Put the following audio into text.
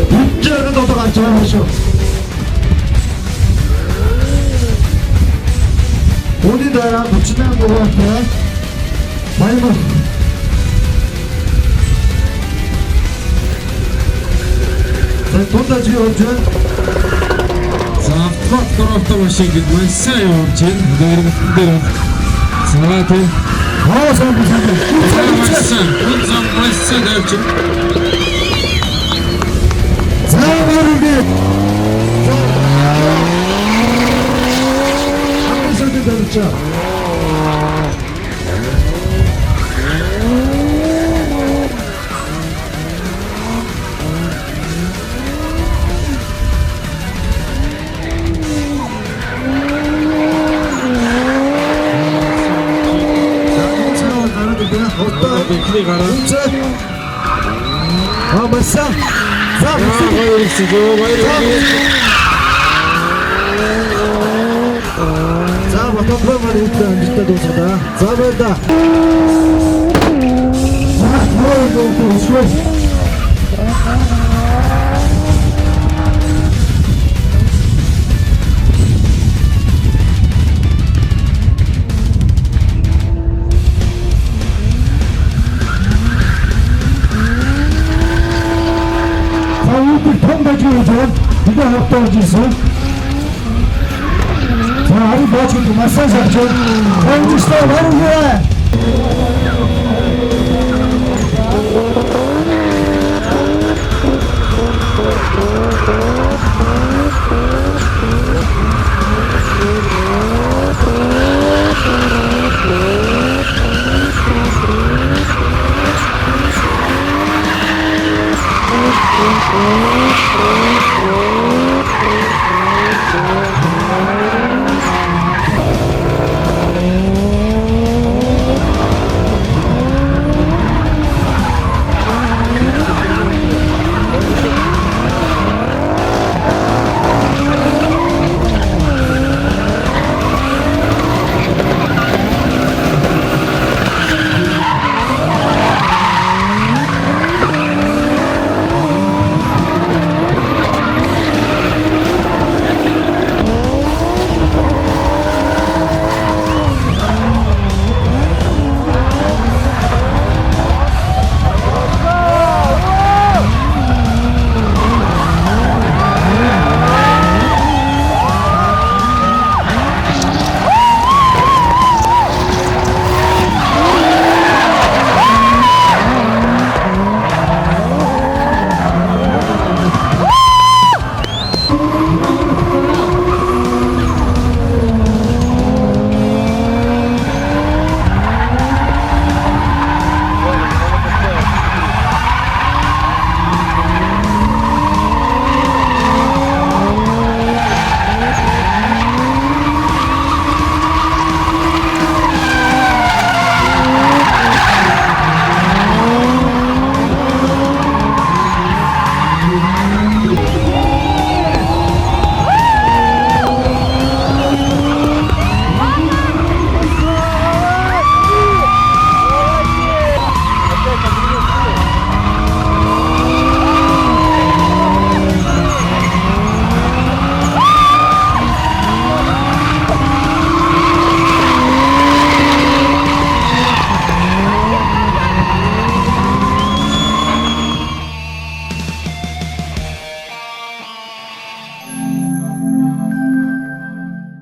문제는 너도 안전하시오. 어디다야 붙이는 거 같아. 많이 봐. 돈다 지금 언제? За автомат машиныг маш сайн явуулж байна. Дээр цагаат сан сайн маш сайн явж байна. 자마르게 한번서도 되었죠. Бидний гараа. Маса. За баяр хөсгөө баяр. За баталгаа ирсэн амжилттай дуусгая. За баярлалаа. 이거 어떠지소? 자, 아리 버치고 마사지 하죠. 공주스타 바로 해.